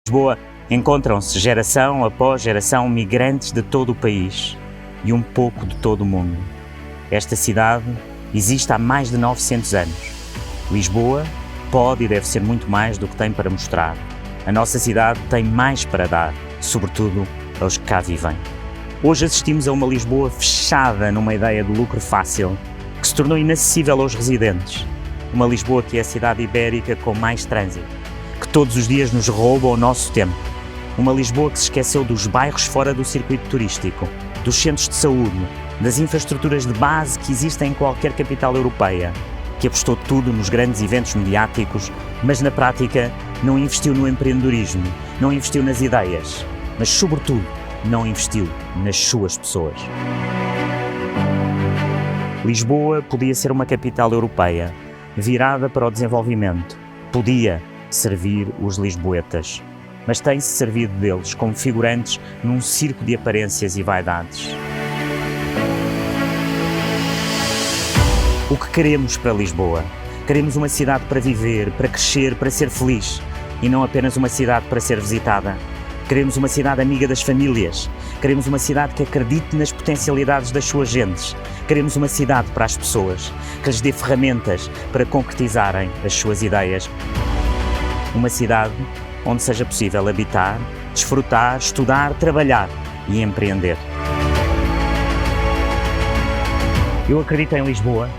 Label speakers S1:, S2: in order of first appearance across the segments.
S1: Lisboa encontram-se geração após geração migrantes de todo o país e um pouco de todo o mundo. Esta cidade existe há mais de 900 anos. Lisboa pode e deve ser muito mais do que tem para mostrar. A nossa cidade tem mais para dar, sobretudo aos que cá vivem. Hoje assistimos a uma Lisboa fechada numa ideia de lucro fácil, que se tornou inacessível aos residentes. Uma Lisboa que é a cidade ibérica com mais trânsito, que todos os dias nos rouba o nosso tempo. Uma Lisboa que se esqueceu dos bairros fora do circuito turístico, dos centros de saúde, das infraestruturas de base que existem em qualquer capital europeia, que apostou tudo nos grandes eventos mediáticos, mas na prática não investiu no empreendedorismo, não investiu nas ideias, mas sobretudo não investiu nas suas pessoas. Lisboa podia ser uma capital europeia, virada para o desenvolvimento. Podia servir os lisboetas, mas tem-se servido deles como figurantes num circo de aparências e vaidades. O que queremos para Lisboa? Queremos uma cidade para viver, para crescer, para ser feliz, e não apenas uma cidade para ser visitada. Queremos uma cidade amiga das famílias. Queremos uma cidade que acredite nas potencialidades das suas gentes. Queremos uma cidade para as pessoas, que lhes dê ferramentas para concretizarem as suas ideias. Uma cidade onde seja possível habitar, desfrutar, estudar, trabalhar e empreender. Eu acredito em Lisboa,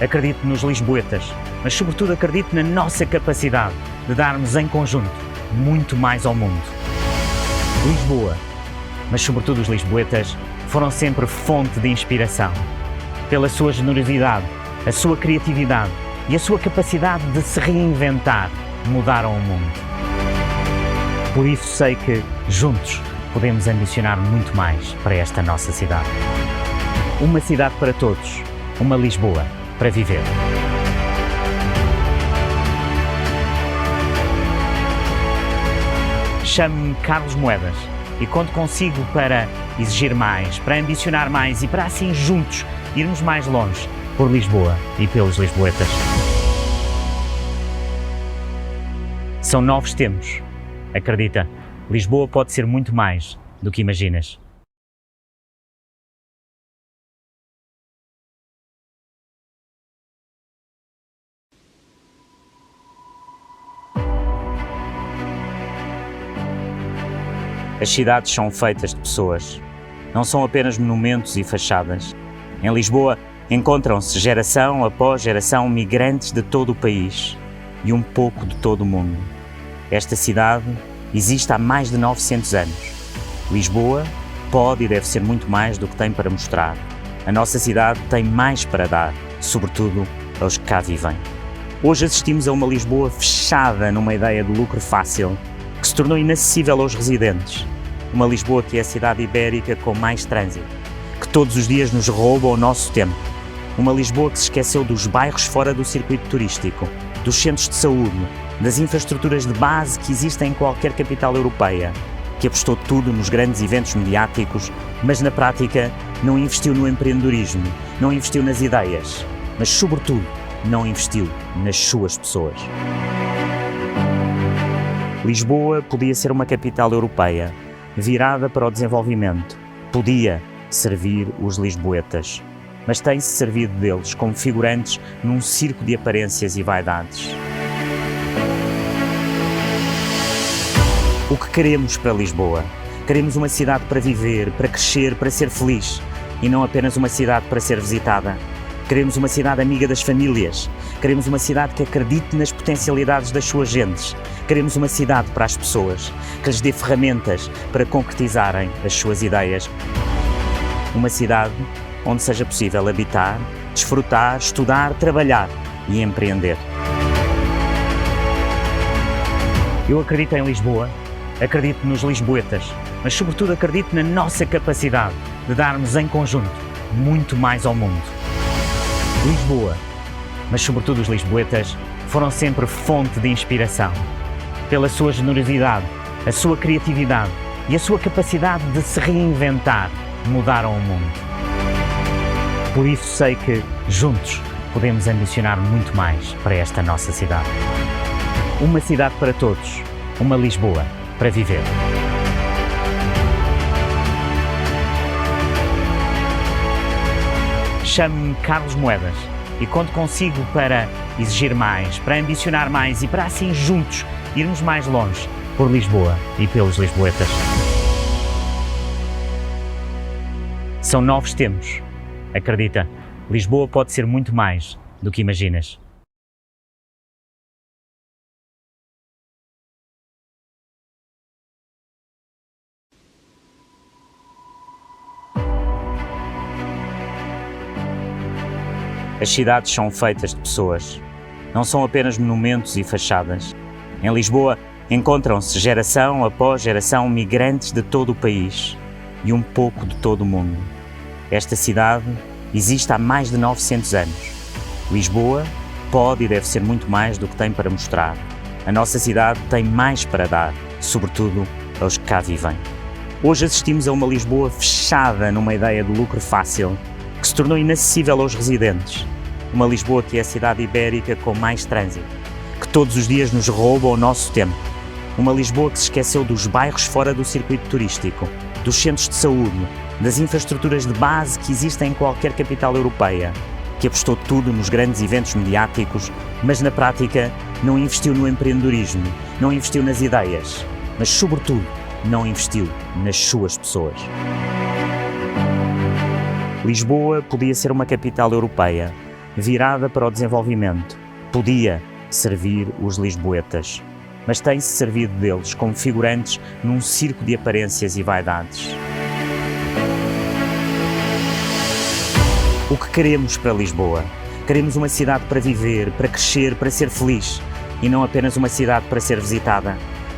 S1: acredito nos lisboetas, mas sobretudo acredito na nossa capacidade de darmos em conjunto muito mais ao mundo. Lisboa, mas sobretudo os lisboetas, foram sempre fonte de inspiração. Pela sua generosidade, a sua criatividade e a sua capacidade de se reinventar, mudaram o mundo. Por isso sei que, juntos, podemos ambicionar muito mais para esta nossa cidade. Uma cidade para todos, uma Lisboa para viver. Chamo-me Carlos Moedas e conto consigo para exigir mais, para ambicionar mais e para assim juntos irmos mais longe por Lisboa e pelos lisboetas. São novos tempos. Acredita, Lisboa pode ser muito mais do que imaginas. As cidades são feitas de pessoas. Não são apenas monumentos e fachadas. Em Lisboa encontram-se geração após geração migrantes de todo o país e um pouco de todo o mundo. Esta cidade existe há mais de 900 anos. Lisboa pode e deve ser muito mais do que tem para mostrar. A nossa cidade tem mais para dar, sobretudo aos que cá vivem. Hoje assistimos a uma Lisboa fechada numa ideia de lucro fácil, que se tornou inacessível aos residentes. Uma Lisboa que é a cidade ibérica com mais trânsito, que todos os dias nos rouba o nosso tempo. Uma Lisboa que se esqueceu dos bairros fora do circuito turístico, dos centros de saúde, das infraestruturas de base que existem em qualquer capital europeia, que apostou tudo nos grandes eventos mediáticos, mas na prática não investiu no empreendedorismo, não investiu nas ideias, mas sobretudo não investiu nas suas pessoas. Lisboa podia ser uma capital europeia, virada para o desenvolvimento. Podia servir os lisboetas, mas tem-se servido deles como figurantes num circo de aparências e vaidades. O que queremos para Lisboa? Queremos uma cidade para viver, para crescer, para ser feliz, e não apenas uma cidade para ser visitada. Queremos uma cidade amiga das famílias. Queremos uma cidade que acredite nas potencialidades das suas gentes. Queremos uma cidade para as pessoas, que lhes dê ferramentas para concretizarem as suas ideias. Uma cidade onde seja possível habitar, desfrutar, estudar, trabalhar e empreender. Eu acredito em Lisboa, acredito nos lisboetas, mas sobretudo acredito na nossa capacidade de darmos em conjunto muito mais ao mundo. Lisboa, mas sobretudo os lisboetas, foram sempre fonte de inspiração. Pela sua generosidade, a sua criatividade e a sua capacidade de se reinventar, mudaram o mundo. Por isso sei que, juntos, podemos ambicionar muito mais para esta nossa cidade. Uma cidade para todos, uma Lisboa para viver. Chamo-me Carlos Moedas e conto consigo para exigir mais, para ambicionar mais e para assim juntos irmos mais longe por Lisboa e pelos lisboetas. São novos tempos. Acredita, Lisboa pode ser muito mais do que imaginas. As cidades são feitas de pessoas. Não são apenas monumentos e fachadas. Em Lisboa encontram-se geração após geração migrantes de todo o país e um pouco de todo o mundo. Esta cidade existe há mais de 900 anos. Lisboa pode e deve ser muito mais do que tem para mostrar. A nossa cidade tem mais para dar, sobretudo aos que cá vivem. Hoje assistimos a uma Lisboa fechada numa ideia de lucro fácil, que se tornou inacessível aos residentes. Uma Lisboa que é a cidade ibérica com mais trânsito, que todos os dias nos rouba o nosso tempo. Uma Lisboa que se esqueceu dos bairros fora do circuito turístico, dos centros de saúde, das infraestruturas de base que existem em qualquer capital europeia, que apostou tudo nos grandes eventos mediáticos, mas na prática não investiu no empreendedorismo, não investiu nas ideias, mas sobretudo não investiu nas suas pessoas. Lisboa podia ser uma capital europeia, virada para o desenvolvimento. Podia servir os lisboetas, mas tem-se servido deles como figurantes num circo de aparências e vaidades. O que queremos para Lisboa? Queremos uma cidade para viver, para crescer, para ser feliz, e não apenas uma cidade para ser visitada.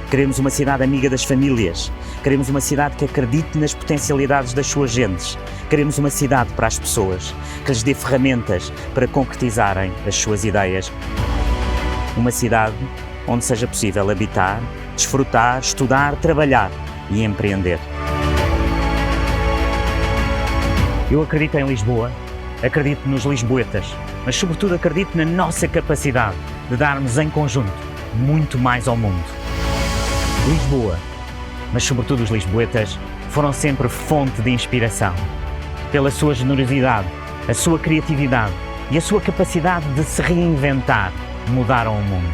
S1: Queremos uma cidade amiga das famílias. Queremos uma cidade que acredite nas potencialidades das suas gentes. Queremos uma cidade para as pessoas, que lhes dê ferramentas para concretizarem as suas ideias. Uma cidade onde seja possível habitar, desfrutar, estudar, trabalhar e empreender. Eu acredito em Lisboa, acredito nos lisboetas, mas sobretudo acredito na nossa capacidade de darmos em conjunto muito mais ao mundo. Lisboa, mas sobretudo os lisboetas, foram sempre fonte de inspiração. Pela sua generosidade, a sua criatividade e a sua capacidade de se reinventar, mudaram o mundo.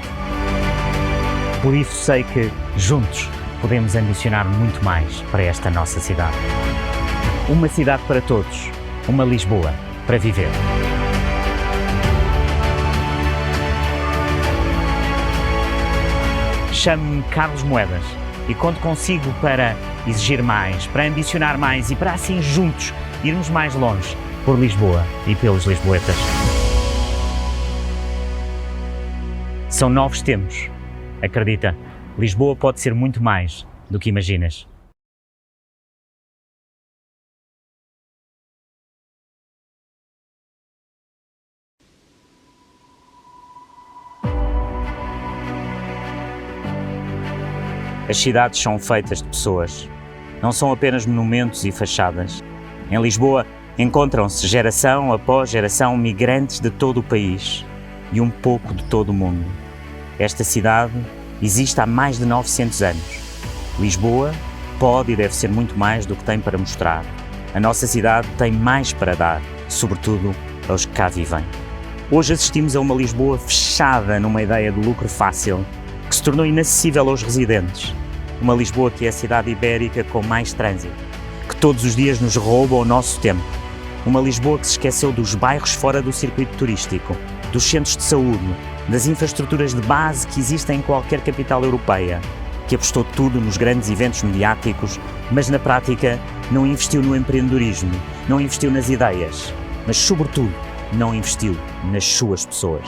S1: Por isso sei que, juntos, podemos ambicionar muito mais para esta nossa cidade. Uma cidade para todos, uma Lisboa para viver. Chamo-me Carlos Moedas e conto consigo para exigir mais, para ambicionar mais e para assim juntos irmos mais longe por Lisboa e pelos lisboetas. São novos tempos. Acredita, Lisboa pode ser muito mais do que imaginas. As cidades são feitas de pessoas. Não são apenas monumentos e fachadas. Em Lisboa encontram-se geração após geração migrantes de todo o país e um pouco de todo o mundo. Esta cidade existe há mais de 900 anos. Lisboa pode e deve ser muito mais do que tem para mostrar. A nossa cidade tem mais para dar, sobretudo aos que cá vivem. Hoje assistimos a uma Lisboa fechada numa ideia de lucro fácil, que se tornou inacessível aos residentes. Uma Lisboa que é a cidade ibérica com mais trânsito, que todos os dias nos rouba o nosso tempo. Uma Lisboa que se esqueceu dos bairros fora do circuito turístico, dos centros de saúde, das infraestruturas de base que existem em qualquer capital europeia, que apostou tudo nos grandes eventos mediáticos, mas na prática não investiu no empreendedorismo, não investiu nas ideias, mas sobretudo não investiu nas suas pessoas.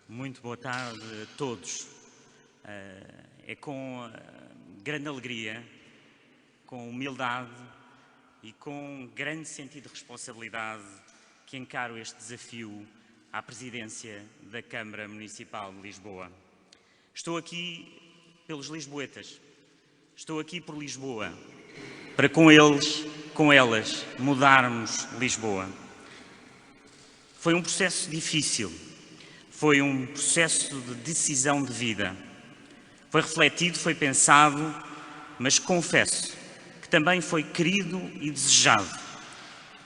S1: Muito boa tarde a todos. É com grande alegria, com humildade e com grande sentido de responsabilidade que encaro este desafio à presidência da Câmara Municipal de Lisboa. Estou aqui pelos lisboetas, estou aqui por Lisboa, para com eles, com elas, mudarmos Lisboa. Foi um processo difícil, Foi um processo de decisão de vida. Foi refletido, foi pensado, mas confesso que também foi querido e desejado.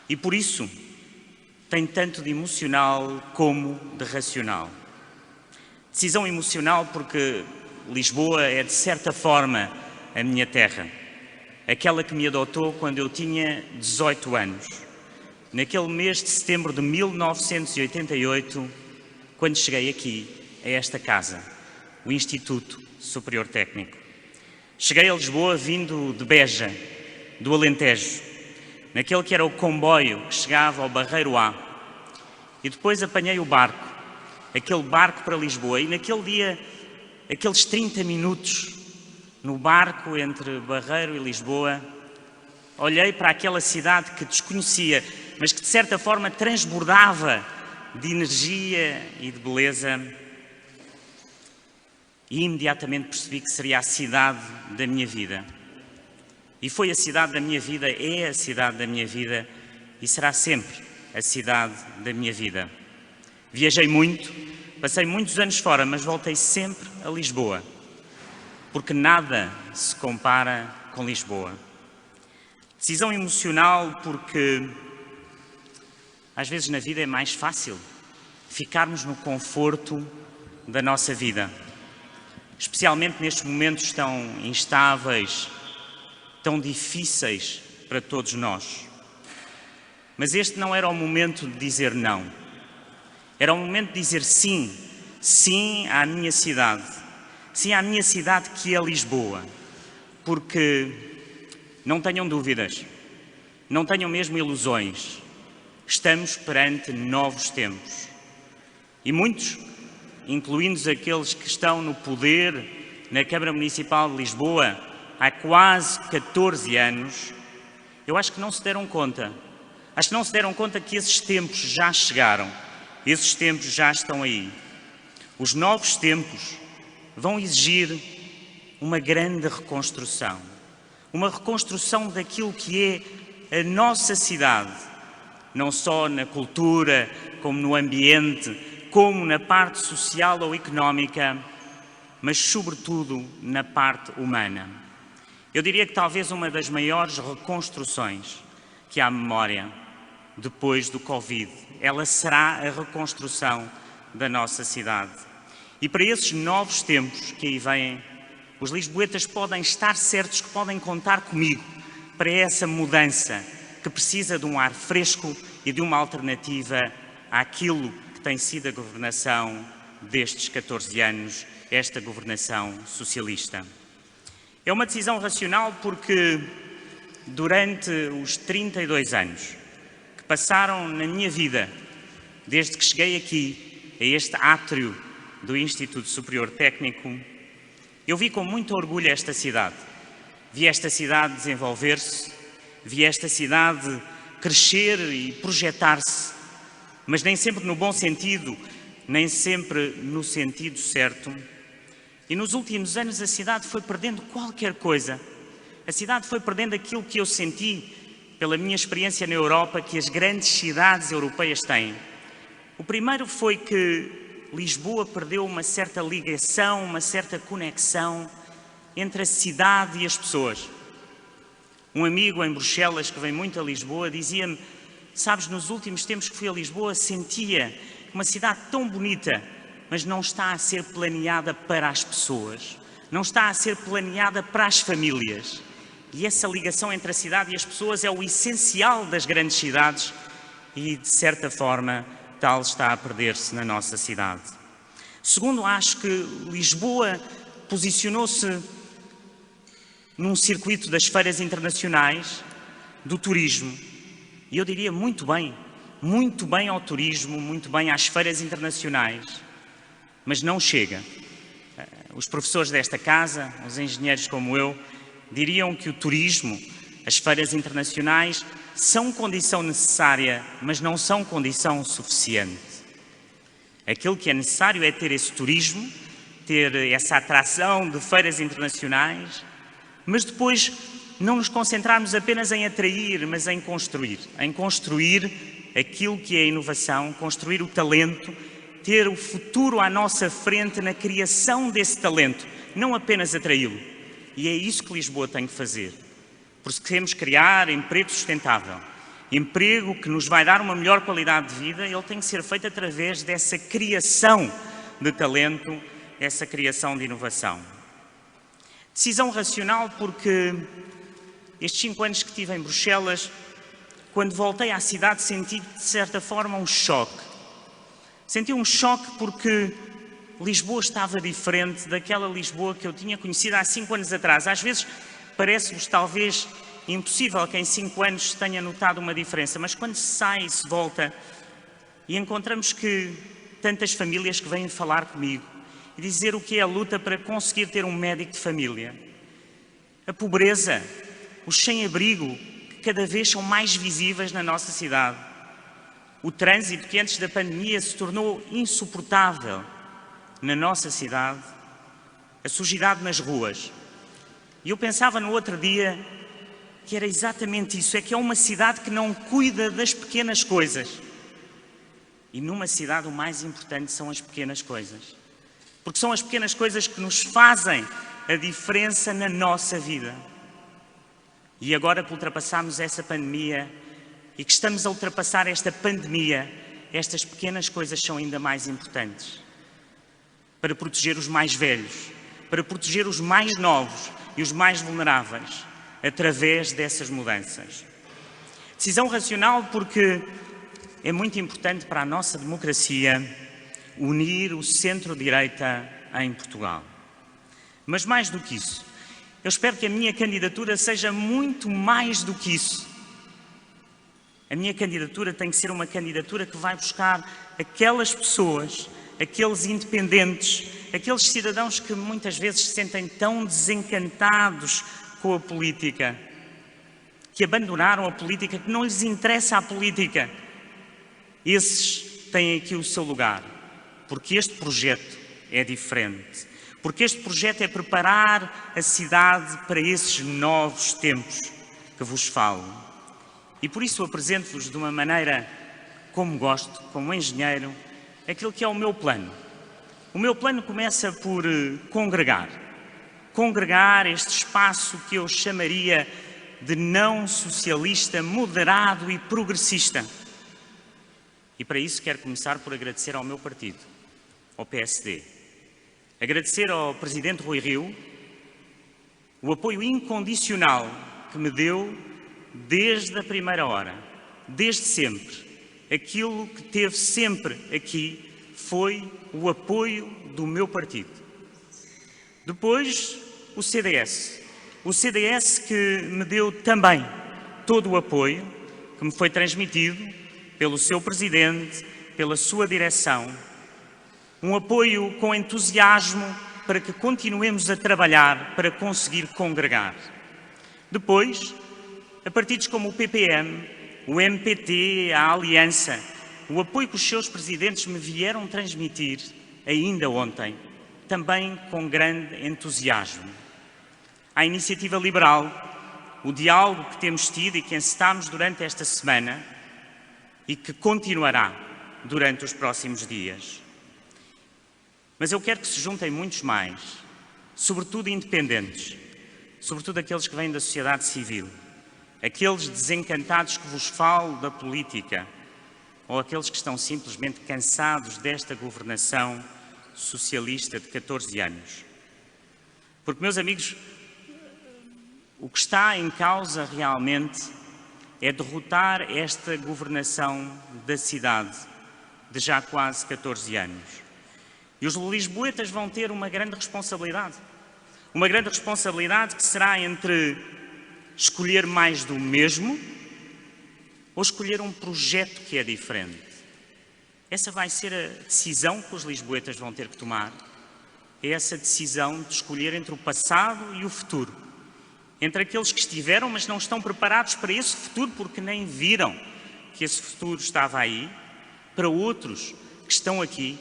S1: E por isso tem tanto de emocional como de racional. Decisão emocional porque Lisboa é, de certa forma, a minha terra. Aquela que me adotou quando eu tinha 18 anos. Naquele mês de setembro de 1988, quando cheguei aqui, a esta casa, o Instituto Superior Técnico. Cheguei a Lisboa vindo de Beja, do Alentejo, naquele que era o comboio que chegava ao Barreiro A. E depois apanhei o barco, aquele barco para Lisboa. E naquele dia, aqueles 30 minutos no barco entre Barreiro e Lisboa, olhei para aquela cidade que desconhecia, mas que de certa forma transbordava de energia e de beleza, e imediatamente percebi que seria a cidade da minha vida. E foi a cidade da minha vida, é a cidade da minha vida e será sempre a cidade da minha vida. Viajei muito, passei muitos anos fora, mas voltei sempre a Lisboa, porque nada se compara com Lisboa. Decisão emocional porque às vezes na vida é mais fácil ficarmos no conforto da nossa vida, especialmente nestes momentos tão instáveis, tão difíceis para todos nós. Mas este não era o momento de dizer não. Era o momento de dizer sim, sim à minha cidade. Sim à minha cidade que é Lisboa. Porque não tenham dúvidas, não tenham mesmo ilusões. Estamos perante novos tempos. E muitos, incluindo aqueles que estão no poder na Câmara Municipal de Lisboa há quase 14 anos, eu acho que não se deram conta. Acho que não se deram conta que esses tempos já chegaram. Esses tempos já estão aí. Os novos tempos vão exigir uma grande reconstrução. Uma reconstrução daquilo que é a nossa cidade. Não só na cultura, como no ambiente, como na parte social ou económica, mas sobretudo na parte humana. Eu diria que talvez uma das maiores reconstruções que há memória depois do Covid, ela será a reconstrução da nossa cidade. E para esses novos tempos que aí vêm, os lisboetas podem estar certos que podem contar comigo para essa mudança que precisa de um ar fresco e de uma alternativa àquilo que tem sido a governação destes 14 anos, esta governação socialista. É uma decisão racional porque durante os 32 anos que passaram na minha vida, desde que cheguei aqui, a este átrio do Instituto Superior Técnico, eu vi com muito orgulho esta cidade. Vi esta cidade desenvolver-se, vi esta cidade crescer e projetar-se, mas nem sempre no bom sentido, nem sempre no sentido certo. E nos últimos anos a cidade foi perdendo qualquer coisa. A cidade foi perdendo aquilo que eu senti pela minha experiência na Europa que as grandes cidades europeias têm. O primeiro foi que Lisboa perdeu uma certa ligação, uma certa conexão entre a cidade e as pessoas. Um amigo em Bruxelas que vem muito a Lisboa dizia-me: sabes, nos últimos tempos que fui a Lisboa sentia uma cidade tão bonita, mas não está a ser planeada para as pessoas, não está a ser planeada para as famílias. E essa ligação entre a cidade e as pessoas é o essencial das grandes cidades e, de certa forma, tal está a perder-se na nossa cidade. Segundo, acho que Lisboa posicionou-se num circuito das feiras internacionais, do turismo. E eu diria muito bem ao turismo, muito bem às feiras internacionais. Mas não chega. Os professores desta casa, os engenheiros como eu, diriam que o turismo, as feiras internacionais, são condição necessária, mas não são condição suficiente. Aquilo que é necessário é ter esse turismo, ter essa atração de feiras internacionais, mas depois não nos concentrarmos apenas em atrair, mas em construir aquilo que é a inovação, construir o talento ter o futuro à nossa frente na criação desse talento, não apenas atraí-lo. E é isso que Lisboa tem que fazer. Porque queremos criar emprego sustentável, emprego que nos vai dar uma melhor qualidade de vida, ele tem que ser feito através dessa criação de talento, essa criação de inovação. Decisão racional porque estes 5 anos que tive em Bruxelas, quando voltei à cidade, senti de certa forma um choque. Senti um choque porque Lisboa estava diferente daquela Lisboa que eu tinha conhecido há 5 anos atrás. Às vezes parece-vos talvez impossível que em 5 anos se tenha notado uma diferença, mas quando se sai e se volta e encontramos que tantas famílias que vêm falar comigo e dizer o que é a luta para conseguir ter um médico de família, a pobreza, os sem-abrigo, que cada vez são mais visíveis na nossa cidade, o trânsito que antes da pandemia se tornou insuportável na nossa cidade, a sujidade nas ruas. E eu pensava no outro dia que era exatamente isso, é que é uma cidade que não cuida das pequenas coisas. E numa cidade o mais importante são as pequenas coisas. Porque são as pequenas coisas que nos fazem a diferença na nossa vida. E agora que ultrapassamos essa pandemia e que estamos a ultrapassar esta pandemia, estas pequenas coisas são ainda mais importantes. Para proteger os mais velhos, para proteger os mais novos e os mais vulneráveis, através dessas mudanças. Decisão racional porque é muito importante para a nossa democracia unir o centro-direita em Portugal. Mas mais do que isso, eu espero que a minha candidatura seja muito mais do que isso. A minha candidatura tem que ser uma candidatura que vai buscar aquelas pessoas, aqueles independentes, aqueles cidadãos que muitas vezes se sentem tão desencantados com a política, que abandonaram a política, que não lhes interessa a política. Esses têm aqui o seu lugar, porque este projeto é diferente. Porque este projeto é preparar a cidade para esses novos tempos que vos falo. E por isso apresento-vos de uma maneira como gosto, como engenheiro, aquilo que é o meu plano. O meu plano começa por congregar este espaço que eu chamaria de não socialista, moderado e progressista. E para isso quero começar por agradecer ao meu partido, ao PSD. Agradecer ao Presidente Rui Rio o apoio incondicional que me deu desde a primeira hora, desde sempre. Aquilo que teve sempre aqui foi o apoio do meu partido. Depois, o CDS. O CDS que me deu também todo o apoio que me foi transmitido pelo seu Presidente, pela sua direção. Um apoio com entusiasmo para que continuemos a trabalhar para conseguir congregar. Depois, a partidos como o PPM, o MPT, a Aliança, o apoio que os seus presidentes me vieram transmitir ainda ontem, também com grande entusiasmo. A Iniciativa Liberal, o diálogo que temos tido e que encetámos durante esta semana e que continuará durante os próximos dias. Mas eu quero que se juntem muitos mais, sobretudo independentes, sobretudo aqueles que vêm da sociedade civil, aqueles desencantados que vos falo da política, ou aqueles que estão simplesmente cansados desta governação socialista de 14 anos. Porque, meus amigos, o que está em causa realmente é derrotar esta governação da cidade de já quase 14 anos. E os lisboetas vão ter uma grande responsabilidade. Uma grande responsabilidade que será entre escolher mais do mesmo ou escolher um projeto que é diferente. Essa vai ser a decisão que os lisboetas vão ter que tomar. É essa decisão de escolher entre o passado e o futuro. Entre aqueles que estiveram, mas não estão preparados para esse futuro porque nem viram que esse futuro estava aí, para outros que estão aqui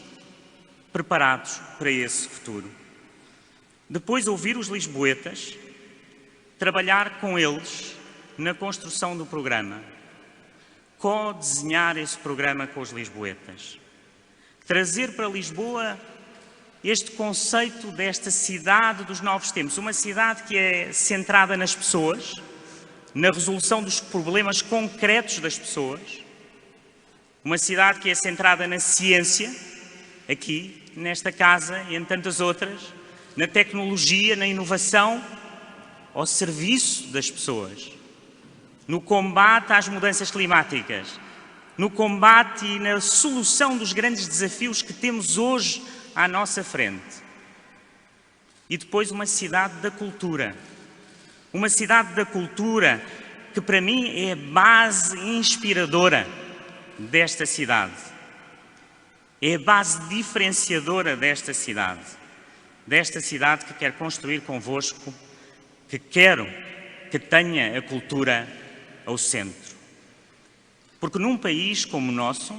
S1: preparados para esse futuro. Depois, ouvir os lisboetas, trabalhar com eles na construção do programa, co-desenhar esse programa com os lisboetas, trazer para Lisboa este conceito desta cidade dos novos tempos, uma cidade que é centrada nas pessoas, na resolução dos problemas concretos das pessoas, uma cidade que é centrada na ciência, aqui, nesta casa e em tantas outras, na tecnologia, na inovação, ao serviço das pessoas, no combate às mudanças climáticas, no combate e na solução dos grandes desafios que temos hoje à nossa frente. E depois uma cidade da cultura. Uma cidade da cultura que para mim é a base inspiradora desta cidade. É a base diferenciadora desta cidade. Desta cidade que quero construir convosco, que quero que tenha a cultura ao centro. Porque num país como o nosso,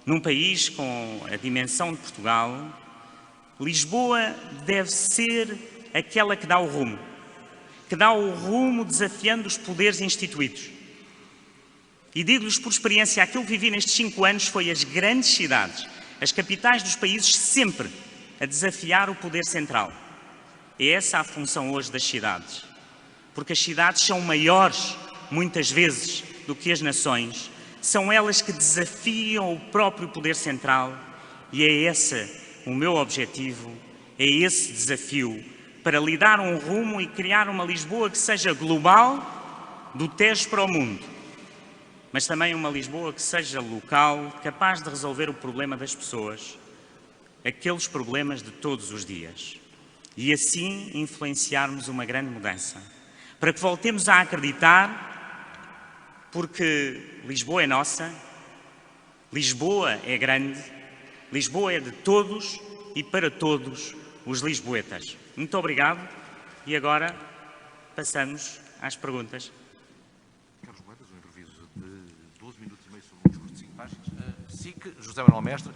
S1: num país com a dimensão de Portugal, Lisboa deve ser aquela que dá o rumo desafiando os poderes instituídos. E digo-lhes por experiência, aquilo que vivi nestes 5 anos foi as grandes cidades, as capitais dos países sempre a desafiar o poder central. É essa a função hoje das cidades. Porque as cidades são maiores, muitas vezes, do que as nações. São elas que desafiam o próprio poder central e é esse o meu objetivo, é esse desafio para lhe dar um rumo e criar uma Lisboa que seja global, do Tejo para o mundo, mas também uma Lisboa que seja local, capaz de resolver o problema das pessoas, aqueles problemas de todos os dias, e assim influenciarmos uma grande mudança, para que voltemos a acreditar. Porque Lisboa é nossa, Lisboa é grande, Lisboa é de todos e para todos os lisboetas. Muito obrigado e agora passamos às perguntas.
S2: Carlos Moedas, um improviso de 12 minutos e meio sobre um discurso de 5 páginas. SIC, José Manuel Mestre,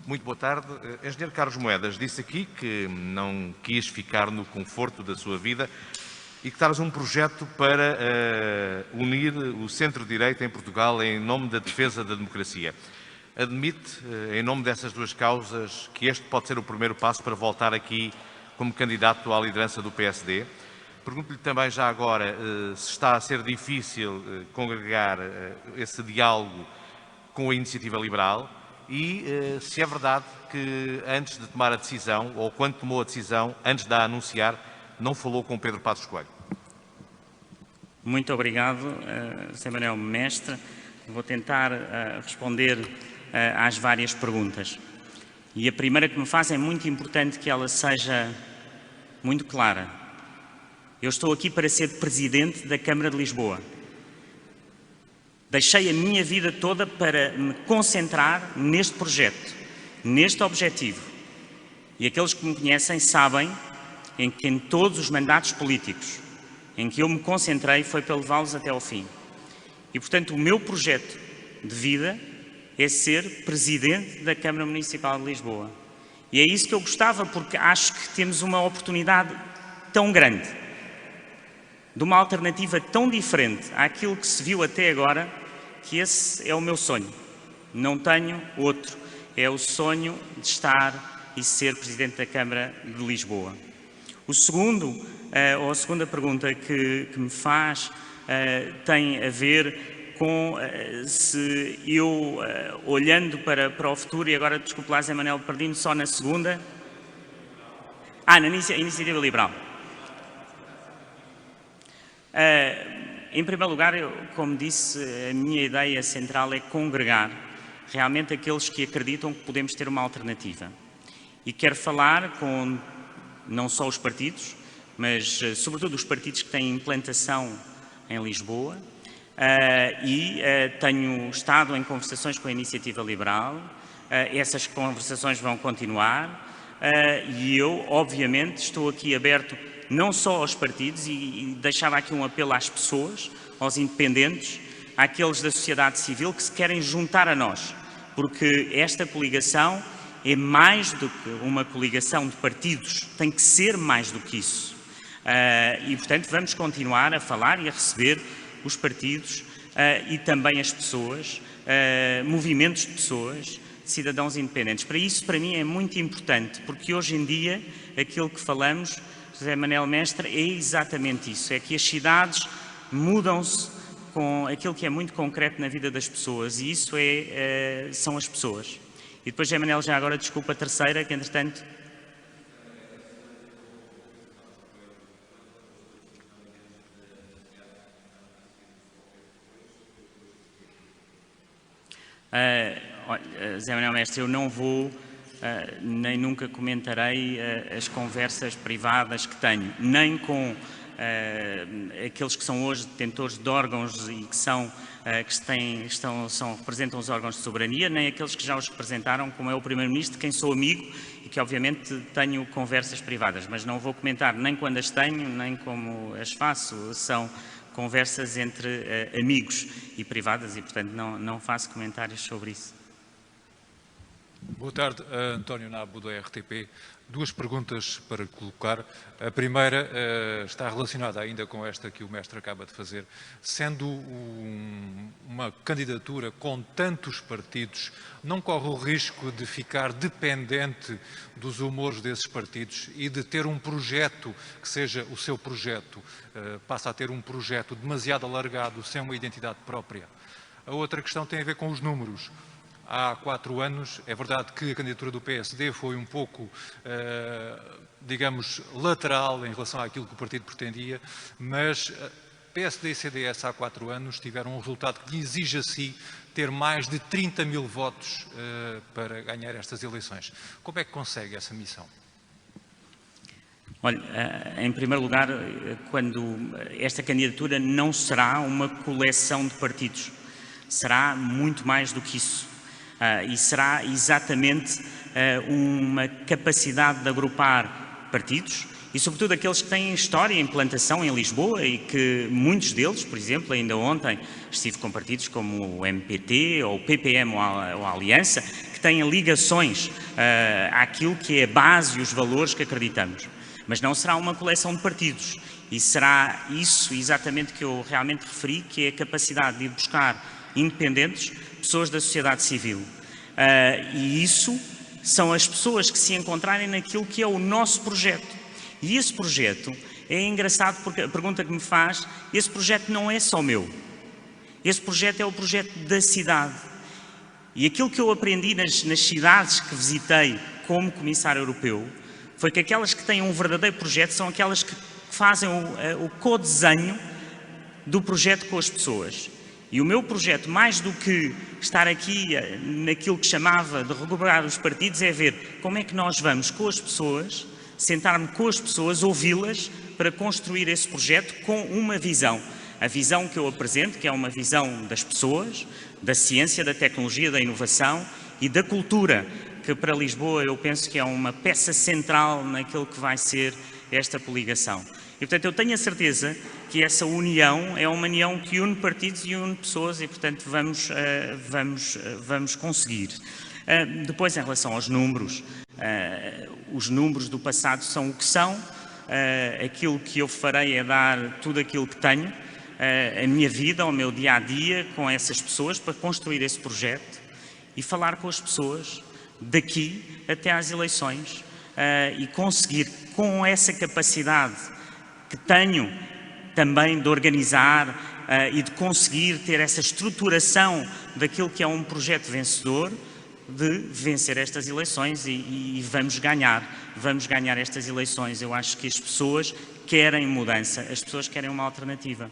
S2: muito boa tarde. Engenheiro Carlos Moedas disse aqui que não quis ficar no conforto da sua vida e que traz um projeto para unir o centro-direita em Portugal em nome da defesa da democracia. Admite, em nome dessas duas causas, que este pode ser o primeiro passo para voltar aqui como candidato à liderança do PSD? Pergunto-lhe também já agora se está a ser difícil congregar esse diálogo com a Iniciativa Liberal e se é verdade que antes de tomar a decisão, ou quando tomou a decisão, antes de a anunciar, não falou com Pedro Passos Coelho.
S1: Muito obrigado, Sr. Manuel Mestre. Vou tentar responder às várias perguntas. E a primeira que me faz é muito importante que ela seja muito clara. Eu estou aqui para ser Presidente da Câmara de Lisboa. Deixei a minha vida toda para me concentrar neste projeto, neste objetivo. E aqueles que me conhecem sabem que em todos os mandatos políticos em que eu me concentrei foi para levá-los até ao fim. E, portanto, o meu projeto de vida é ser Presidente da Câmara Municipal de Lisboa. E é isso que eu gostava, porque acho que temos uma oportunidade tão grande, de uma alternativa tão diferente àquilo que se viu até agora, que esse é o meu sonho. Não tenho outro. É o sonho de estar e ser Presidente da Câmara de Lisboa. O segundo, ou a segunda pergunta que me faz tem a ver com se eu, olhando para o futuro, e agora, desculpe lá, Zé Manuel, perdi-me só na segunda. Na Iniciativa Liberal. Em primeiro lugar, como disse, a minha ideia central é congregar realmente aqueles que acreditam que podemos ter uma alternativa. E quero falar com não só os partidos, mas sobretudo os partidos que têm implantação em Lisboa, e tenho estado em conversações com a Iniciativa Liberal, essas conversações vão continuar, e eu, obviamente, estou aqui aberto não só aos partidos, e deixava aqui um apelo às pessoas, aos independentes, àqueles da sociedade civil que se querem juntar a nós, porque esta coligação é mais do que uma coligação de partidos, tem que ser mais do que isso. E, portanto, vamos continuar a falar e a receber os partidos e também as pessoas, movimentos de pessoas, cidadãos independentes. Para isso, para mim, é muito importante, porque hoje em dia, aquilo que falamos, José Manuel Mestre, é exatamente isso, é que as cidades mudam-se com aquilo que é muito concreto na vida das pessoas, e isso são as pessoas. E depois, José Manuel, já agora, desculpa, a terceira, que entretanto... José Manuel Mestre, eu não vou, nem nunca comentarei as conversas privadas que tenho, nem com aqueles que são hoje detentores de órgãos e que representam os órgãos de soberania, nem aqueles que já os representaram, como é o Primeiro-Ministro, de quem sou amigo e que obviamente tenho conversas privadas, mas não vou comentar nem quando as tenho, nem como as faço, são conversas entre amigos e privadas e, portanto, não faço comentários sobre isso.
S3: Boa tarde, António Nabo, da RTP. Duas perguntas para colocar. A primeira está relacionada ainda com esta que o Mestre acaba de fazer. Sendo uma candidatura com tantos partidos, não corre o risco de ficar dependente dos humores desses partidos e de ter um projeto que seja o seu projeto, passa a ter um projeto demasiado alargado, sem uma identidade própria? A outra questão tem a ver com os números. Há 4 anos, é verdade que a candidatura do PSD foi um pouco, digamos, lateral em relação àquilo que o partido pretendia, mas PSD e CDS há 4 anos tiveram um resultado que lhe exige a si ter mais de 30 mil votos para ganhar estas eleições. Como é que consegue essa missão?
S1: Olha, em primeiro lugar, esta candidatura não será uma coleção de partidos, será muito mais do que isso. E será exatamente uma capacidade de agrupar partidos e, sobretudo, aqueles que têm história e implantação em Lisboa e que muitos deles, por exemplo, ainda ontem estive com partidos como o MPT ou o PPM ou a Aliança, que têm ligações àquilo que é a base e os valores que acreditamos. Mas não será uma coleção de partidos e será isso exatamente que eu realmente referi, que é a capacidade de ir buscar independentes, pessoas da sociedade civil. E isso são as pessoas que se encontrarem naquilo que é o nosso projeto. E esse projeto é engraçado porque a pergunta que me faz, esse projeto não é só meu. Esse projeto é o projeto da cidade. E aquilo que eu aprendi nas cidades que visitei como comissário europeu foi que aquelas que têm um verdadeiro projeto são aquelas que fazem o co-desenho do projeto com as pessoas. E o meu projeto, mais do que estar aqui naquilo que chamava de recuperar os partidos, é ver como é que nós vamos com as pessoas, sentar-me com as pessoas, ouvi-las, para construir esse projeto com uma visão. A visão que eu apresento, que é uma visão das pessoas, da ciência, da tecnologia, da inovação e da cultura, que para Lisboa eu penso que é uma peça central naquilo que vai ser esta coligação. E, portanto, eu tenho a certeza que essa união é uma união que une partidos e une pessoas e, portanto, vamos conseguir. Depois, em relação aos números, os números do passado são o que são. Aquilo que eu farei é dar tudo aquilo que tenho, a minha vida, o meu dia-a-dia com essas pessoas para construir esse projeto e falar com as pessoas daqui até às eleições e conseguir, com essa capacidade que tenho também de organizar e de conseguir ter essa estruturação daquilo que é um projeto vencedor, de vencer estas eleições e vamos ganhar estas eleições. Eu acho que as pessoas querem mudança, as pessoas querem uma alternativa.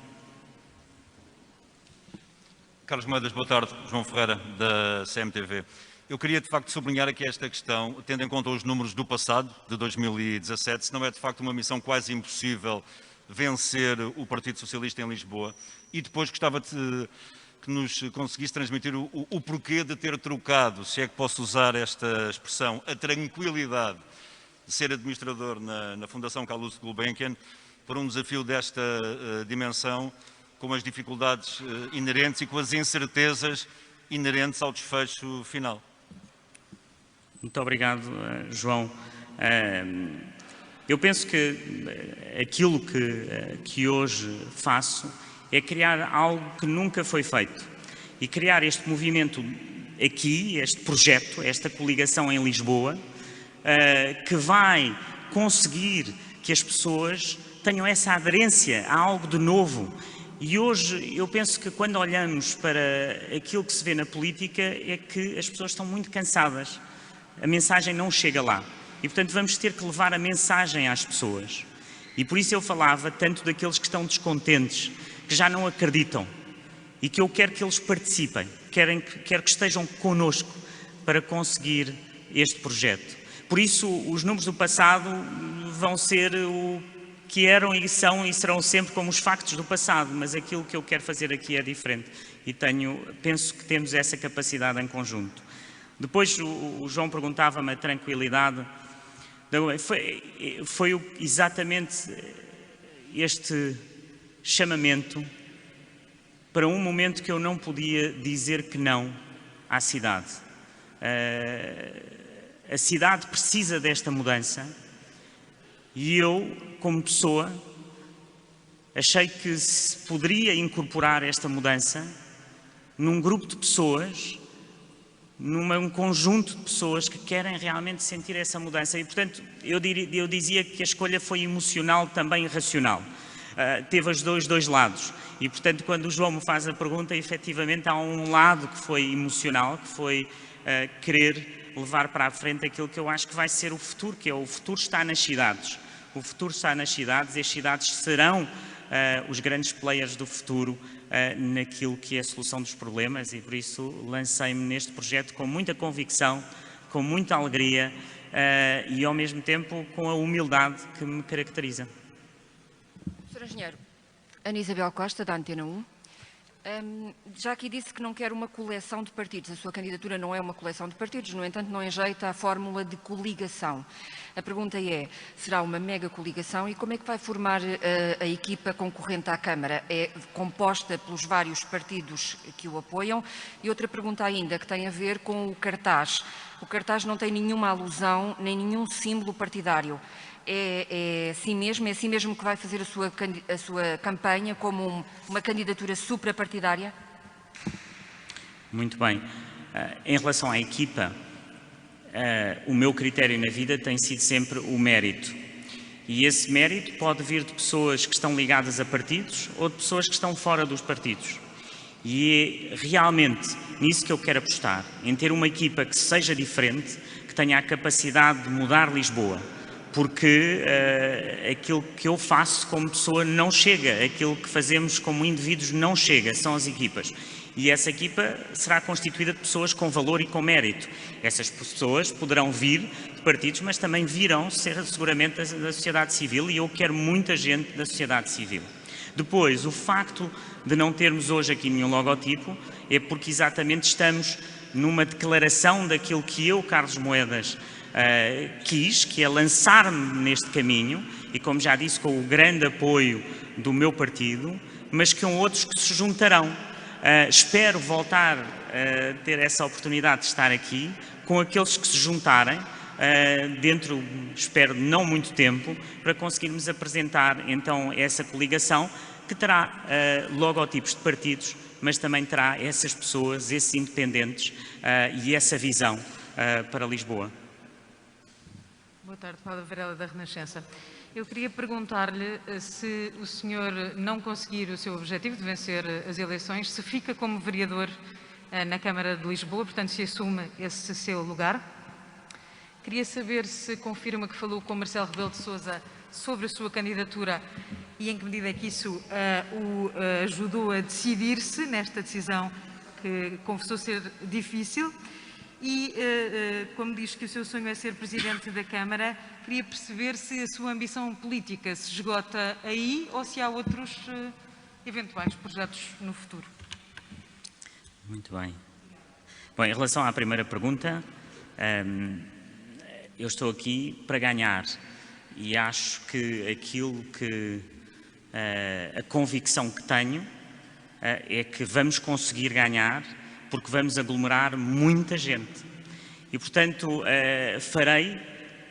S4: Carlos Moedas, boa tarde. João Ferreira, da CMTV. Eu queria, de facto, sublinhar aqui esta questão, tendo em conta os números do passado, de 2017, se não é, de facto, uma missão quase impossível vencer o Partido Socialista em Lisboa. E depois gostava de que nos conseguisse transmitir o porquê de ter trocado, se é que posso usar esta expressão, a tranquilidade de ser administrador na Fundação Calouste Gulbenkian por um desafio desta dimensão, com as dificuldades inerentes e com as incertezas inerentes ao desfecho final.
S1: Muito obrigado, João. Eu penso que aquilo que hoje faço é criar algo que nunca foi feito e criar este movimento aqui este projeto, esta coligação em Lisboa, que vai conseguir que as pessoas tenham essa aderência a algo de novo. E hoje eu penso que quando olhamos para aquilo que se vê na política é que as pessoas estão muito cansadas. A mensagem não chega lá. E portanto vamos ter que levar a mensagem às pessoas. E por isso eu falava tanto daqueles que estão descontentes, que já não acreditam. E que eu quero que eles participem, quero que estejam connosco para conseguir este projeto. Por isso os números do passado vão ser o que eram e são e serão sempre como os factos do passado, mas aquilo que eu quero fazer aqui é diferente e penso que temos essa capacidade em conjunto. Depois o João perguntava-me a tranquilidade, foi exatamente este chamamento para um momento que eu não podia dizer que não à cidade. A cidade precisa desta mudança. E eu, como pessoa, achei que se poderia incorporar esta mudança num grupo de pessoas, num conjunto de pessoas que querem realmente sentir essa mudança. E, portanto, eu dizia que a escolha foi emocional, também racional. Teve os dois lados. E, portanto, quando o João me faz a pergunta, efetivamente há um lado que foi emocional, que foi querer levar para a frente aquilo que eu acho que vai ser o futuro, que é o futuro está nas cidades. O futuro está nas cidades e as cidades serão os grandes players do futuro naquilo que é a solução dos problemas e por isso lancei-me neste projeto com muita convicção, com muita alegria e ao mesmo tempo com a humildade que me caracteriza.
S5: Sr. Engenheiro, Ana Isabel Costa, da Antena 1. Já aqui disse que não quer uma coleção de partidos. A sua candidatura não é uma coleção de partidos, no entanto não enjeita a fórmula de coligação. A pergunta é, será uma mega coligação e como é que vai formar a equipa concorrente à Câmara? É composta pelos vários partidos que o apoiam? E outra pergunta ainda, que tem a ver com o cartaz. O cartaz não tem nenhuma alusão, nem nenhum símbolo partidário. É assim mesmo que vai fazer a sua campanha como uma candidatura suprapartidária?
S1: Muito bem. Em relação à equipa, o meu critério na vida tem sido sempre o mérito. E esse mérito pode vir de pessoas que estão ligadas a partidos ou de pessoas que estão fora dos partidos. E é realmente nisso que eu quero apostar, em ter uma equipa que seja diferente, que tenha a capacidade de mudar Lisboa. Porque aquilo que eu faço como pessoa não chega, aquilo que fazemos como indivíduos não chega, são as equipas. E essa equipa será constituída de pessoas com valor e com mérito. Essas pessoas poderão vir de partidos, mas também virão ser seguramente da sociedade civil e eu quero muita gente da sociedade civil. Depois, o facto de não termos hoje aqui nenhum logotipo é porque exatamente estamos numa declaração daquilo que eu, Carlos Moedas, quis, que é lançar-me neste caminho e, como já disse, com o grande apoio do meu partido, mas com outros que se juntarão. Espero voltar a ter essa oportunidade de estar aqui com aqueles que se juntarem dentro, espero, não muito tempo, para conseguirmos apresentar então essa coligação que terá logotipos de partidos, mas também terá essas pessoas, esses independentes e essa visão para Lisboa.
S6: Boa tarde, Paula Varela, da Renascença. Eu queria perguntar-lhe se o senhor não conseguir o seu objetivo de vencer as eleições, se fica como vereador na Câmara de Lisboa, portanto, se assume esse seu lugar. Queria saber se confirma que falou com Marcelo Rebelo de Sousa sobre a sua candidatura e em que medida é que isso o ajudou a decidir-se nesta decisão que confessou ser difícil. E, como diz que o seu sonho é ser Presidente da Câmara, queria perceber se a sua ambição política se esgota aí ou se há outros eventuais projetos no futuro.
S1: Muito bem. Bom, em relação à primeira pergunta, eu estou aqui para ganhar e acho que aquilo que a convicção que tenho é que vamos conseguir ganhar porque vamos aglomerar muita gente. E, portanto, farei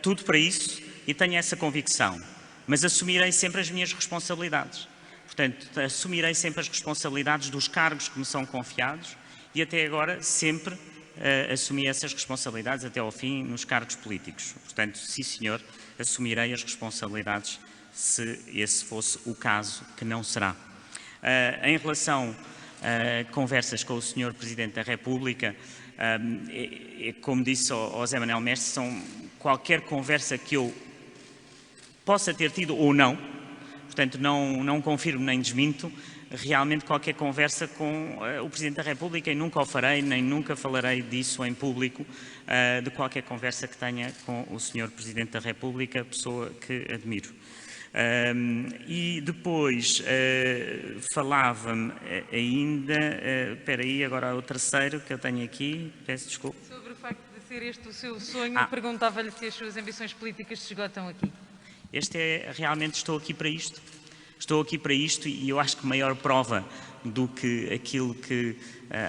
S1: tudo para isso e tenho essa convicção. Mas assumirei sempre as minhas responsabilidades. Portanto, assumirei sempre as responsabilidades dos cargos que me são confiados e até agora sempre assumi essas responsabilidades até ao fim nos cargos políticos. Portanto, sim senhor, assumirei as responsabilidades se esse fosse o caso, que não será. Em relação a conversas com o Sr. Presidente da República, como disse ao Zé Manuel Mestre, qualquer conversa que eu possa ter tido ou não, portanto não confirmo nem desminto, realmente qualquer conversa com o Presidente da República, e nunca o farei, nem nunca falarei disso em público, de qualquer conversa que tenha com o Sr. Presidente da República, pessoa que admiro. E depois falava-me ainda, espera aí, agora o terceiro que eu tenho aqui, peço desculpa.
S6: Sobre o facto de ser este o seu sonho, perguntava-lhe se as suas ambições políticas se esgotam aqui.
S1: Realmente estou aqui para isto. Estou aqui para isto e eu acho que maior prova do que aquilo que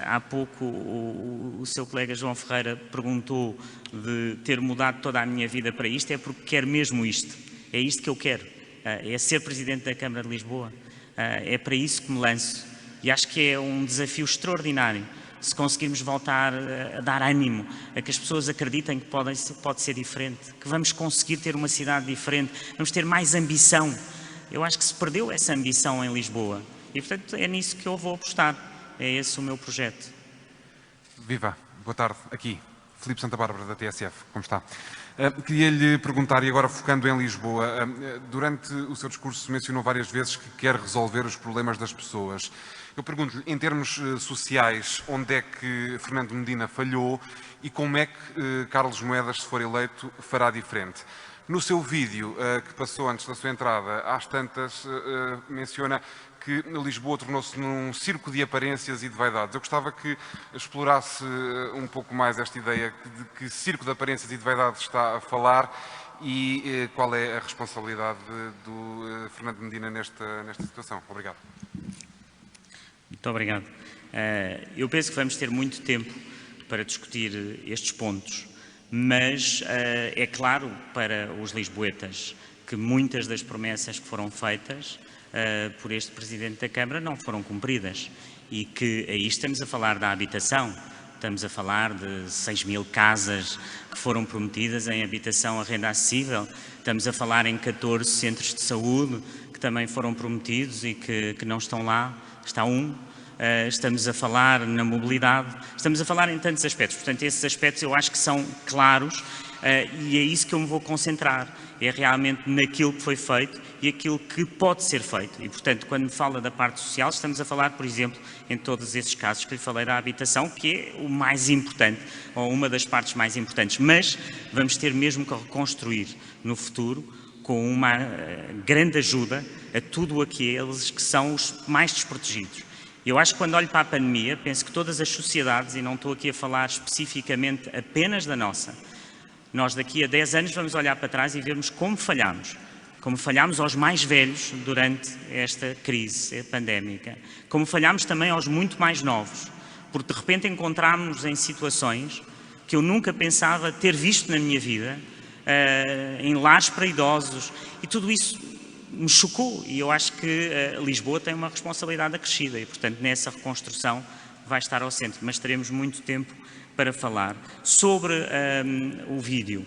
S1: há pouco o seu colega João Ferreira perguntou de ter mudado toda a minha vida para isto, é porque quero mesmo isto. É isto que eu quero. É ser Presidente da Câmara de Lisboa. É para isso que me lanço. E acho que é um desafio extraordinário. Se conseguirmos voltar a dar ânimo, a que as pessoas acreditem que pode ser diferente, que vamos conseguir ter uma cidade diferente, vamos ter mais ambição. Eu acho que se perdeu essa ambição em Lisboa. E, portanto, é nisso que eu vou apostar. É esse o meu projeto.
S7: Viva, boa tarde. Aqui, Filipe Santa Bárbara, da TSF. Como está? Queria-lhe perguntar, e agora focando em Lisboa, durante o seu discurso mencionou várias vezes que quer resolver os problemas das pessoas. Eu pergunto-lhe, em termos sociais, onde é que Fernando Medina falhou e como é que Carlos Moedas, se for eleito, fará diferente? No seu vídeo, que passou antes da sua entrada, às tantas, menciona que Lisboa tornou-se num circo de aparências e de vaidades. Eu gostava que explorasse um pouco mais esta ideia de que circo de aparências e de vaidades está a falar e qual é a responsabilidade do Fernando Medina nesta situação. Obrigado.
S1: Muito obrigado. Eu penso que vamos ter muito tempo para discutir estes pontos, mas é claro para os lisboetas que muitas das promessas que foram feitas por este Presidente da Câmara não foram cumpridas e que aí estamos a falar da habitação, estamos a falar de 6.000 casas que foram prometidas em habitação a renda acessível, estamos a falar em 14 centros de saúde que também foram prometidos e que não estão lá, está um. Estamos a falar na mobilidade, estamos a falar em tantos aspectos, portanto esses aspectos eu acho que são claros e é isso que eu me vou concentrar, é realmente naquilo que foi feito e aquilo que pode ser feito e portanto quando me fala da parte social estamos a falar, por exemplo, em todos esses casos que lhe falei da habitação, que é o mais importante ou uma das partes mais importantes, mas vamos ter mesmo que reconstruir no futuro com uma grande ajuda a tudo aqueles que são os mais desprotegidos. Eu acho que quando olho para a pandemia, penso que todas as sociedades, e não estou aqui a falar especificamente apenas da nossa, nós daqui a 10 anos vamos olhar para trás e vermos como falhámos aos mais velhos durante esta crise pandémica, como falhámos também aos muito mais novos, porque de repente encontrámos-nos em situações que eu nunca pensava ter visto na minha vida, em lares para idosos, e tudo isso me chocou e eu acho que Lisboa tem uma responsabilidade acrescida e, portanto, nessa reconstrução vai estar ao centro, mas teremos muito tempo para falar. Sobre o vídeo,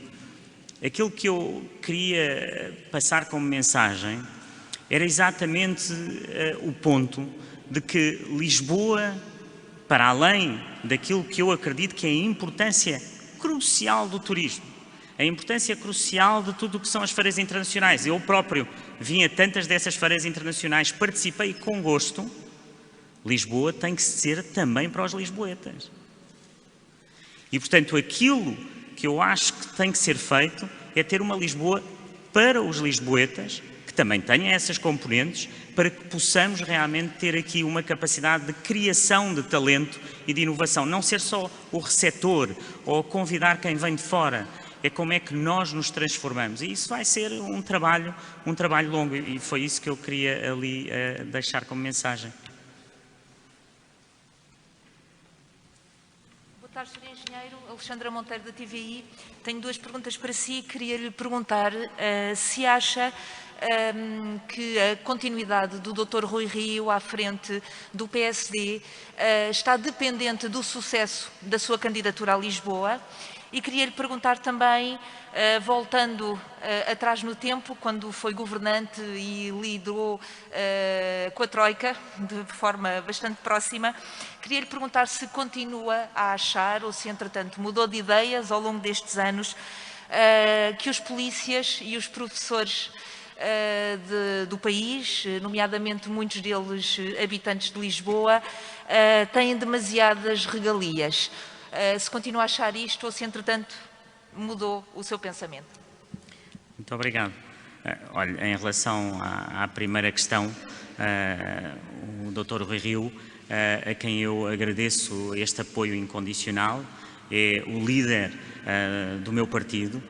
S1: aquilo que eu queria passar como mensagem era exatamente o ponto de que Lisboa, para além daquilo que eu acredito que é a importância crucial do turismo, a importância crucial de tudo o que são as feiras internacionais. Eu próprio vim a tantas dessas feiras internacionais, participei com gosto. Lisboa tem que ser também para os lisboetas. E, portanto, aquilo que eu acho que tem que ser feito é ter uma Lisboa para os lisboetas, que também tenha essas componentes, para que possamos realmente ter aqui uma capacidade de criação de talento e de inovação. Não ser só o receptor ou convidar quem vem de fora. É como é que nós nos transformamos. E isso vai ser um trabalho longo e foi isso que eu queria ali deixar como mensagem.
S8: Boa tarde, Sr. Engenheiro. Alexandra Monteiro, da TVI. Tenho duas perguntas para si. Queria lhe perguntar se acha que a continuidade do Dr. Rui Rio à frente do PSD está dependente do sucesso da sua candidatura a Lisboa. E queria lhe perguntar também, voltando atrás no tempo, quando foi governante e liderou com a Troika, de forma bastante próxima, queria lhe perguntar se continua a achar, ou se entretanto mudou de ideias ao longo destes anos, que os polícias e os professores do país, nomeadamente muitos deles habitantes de Lisboa, têm demasiadas regalias. Se continua a achar isto ou se, entretanto, mudou o seu pensamento.
S1: Muito obrigado. Olha, em relação à primeira questão, o Dr. Rui Rio, a quem eu agradeço este apoio incondicional, é o líder do meu partido,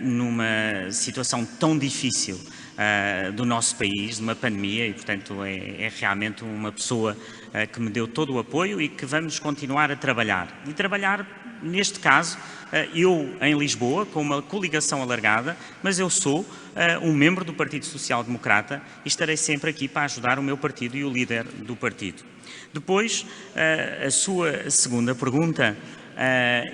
S1: numa situação tão difícil do nosso país, de uma pandemia, e portanto é realmente uma pessoa que me deu todo o apoio e que vamos continuar a trabalhar. E trabalhar, neste caso, eu em Lisboa, com uma coligação alargada, mas eu sou um membro do Partido Social Democrata e estarei sempre aqui para ajudar o meu partido e o líder do partido. Depois, a sua segunda pergunta,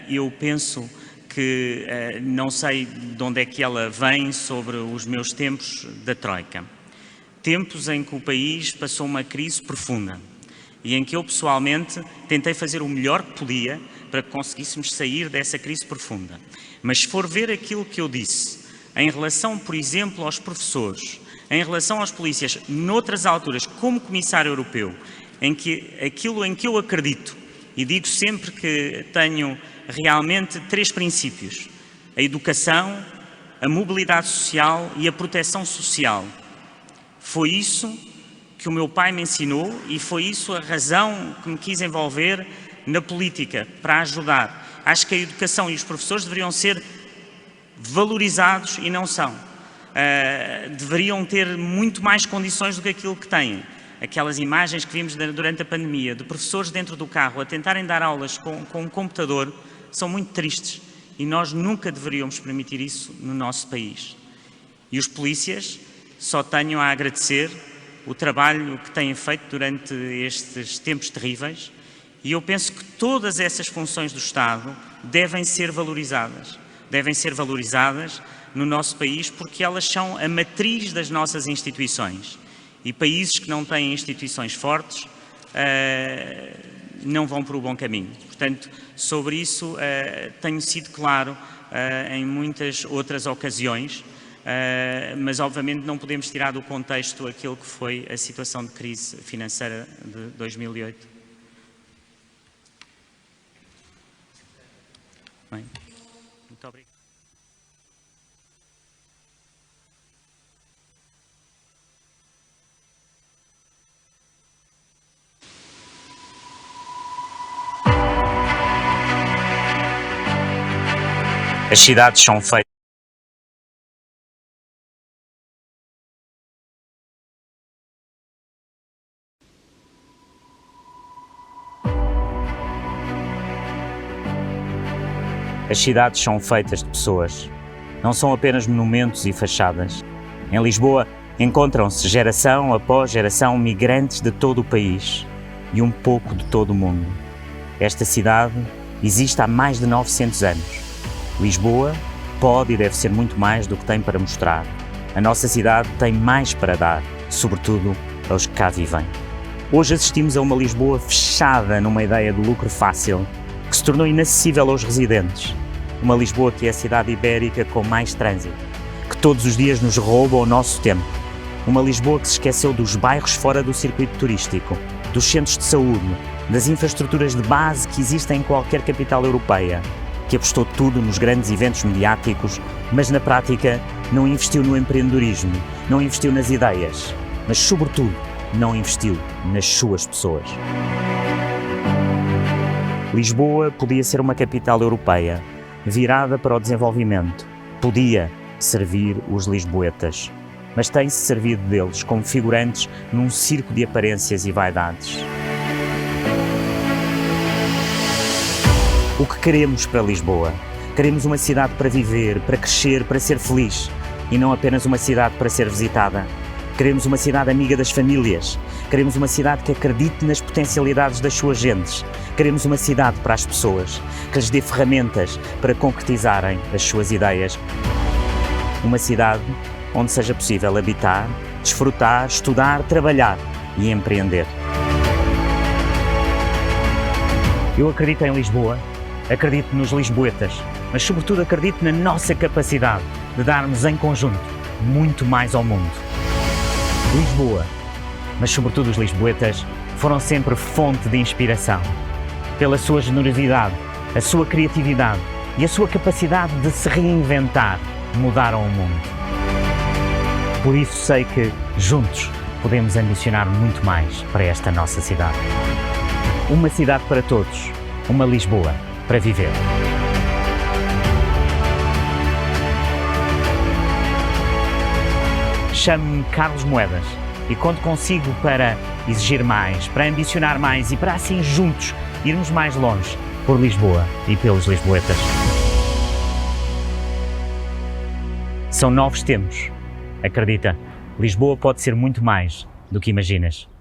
S1: eu penso que não sei de onde é que ela vem sobre os meus tempos da Troika. Tempos em que o país passou uma crise profunda e em que eu pessoalmente tentei fazer o melhor que podia para que conseguíssemos sair dessa crise profunda. Mas se for ver aquilo que eu disse em relação, por exemplo, aos professores, em relação aos polícias, noutras alturas, como Comissário Europeu, em que aquilo em que eu acredito, e digo sempre que tenho realmente 3 princípios: a educação, a mobilidade social e a proteção social. Foi isso que o meu pai me ensinou e foi isso a razão que me quis envolver na política, para ajudar. Acho que a educação e os professores deveriam ser valorizados e não são. Deveriam ter muito mais condições do que aquilo que têm. Aquelas imagens que vimos durante a pandemia, de professores dentro do carro a tentarem dar aulas com um computador, são muito tristes e nós nunca deveríamos permitir isso no nosso país. E os polícias só tenho a agradecer o trabalho que têm feito durante estes tempos terríveis e eu penso que todas essas funções do Estado devem ser valorizadas. Devem ser valorizadas no nosso país porque elas são a matriz das nossas instituições. E países que não têm instituições fortes não vão por o bom caminho. Portanto, sobre isso tenho sido claro em muitas outras ocasiões, mas obviamente não podemos tirar do contexto aquilo que foi a situação de crise financeira de 2008. Bem, muito obrigado. As cidades são feitas. As cidades são feitas de pessoas. Não são apenas monumentos e fachadas. Em Lisboa encontram-se geração após geração migrantes de todo o país e um pouco de todo o mundo. Esta cidade existe há mais de 900 anos. Lisboa pode e deve ser muito mais do que tem para mostrar. A nossa cidade tem mais para dar, sobretudo aos que cá vivem. Hoje assistimos a uma Lisboa fechada numa ideia de lucro fácil, que se tornou inacessível aos residentes. Uma Lisboa que é a cidade ibérica com mais trânsito, que todos os dias nos rouba o nosso tempo. Uma Lisboa que se esqueceu dos bairros fora do circuito turístico, dos centros de saúde, das infraestruturas de base que existem em qualquer capital europeia, que apostou tudo nos grandes eventos mediáticos, mas na prática não investiu no empreendedorismo, não investiu nas ideias, mas sobretudo não investiu nas suas pessoas. Lisboa podia ser uma capital europeia, virada para o desenvolvimento, podia servir os lisboetas, mas tem-se servido deles como figurantes num circo de aparências e vaidades. O que queremos para Lisboa? Queremos uma cidade para viver, para crescer, para ser feliz. e não apenas uma cidade para ser visitada. Queremos uma cidade amiga das famílias. Queremos uma cidade que acredite nas potencialidades das suas gentes. Queremos uma cidade para as pessoas, que lhes dê ferramentas para concretizarem as suas ideias. Uma cidade onde seja possível habitar, desfrutar, estudar, trabalhar e empreender. Eu acredito em Lisboa, acredito nos lisboetas, mas sobretudo acredito na nossa capacidade de darmos em conjunto muito mais ao mundo. Lisboa, mas sobretudo os lisboetas, foram sempre fonte de inspiração. Pela sua generosidade, a sua criatividade e a sua capacidade de se reinventar, mudaram o mundo. Por isso sei que, juntos, podemos ambicionar muito mais para esta nossa cidade. Uma cidade para todos, uma Lisboa para viver. Chamo-me Carlos Moedas e conto consigo para exigir mais, para ambicionar mais e para assim juntos irmos mais longe por Lisboa e pelos lisboetas. São novos tempos. Acredita, Lisboa pode ser muito mais do que imaginas.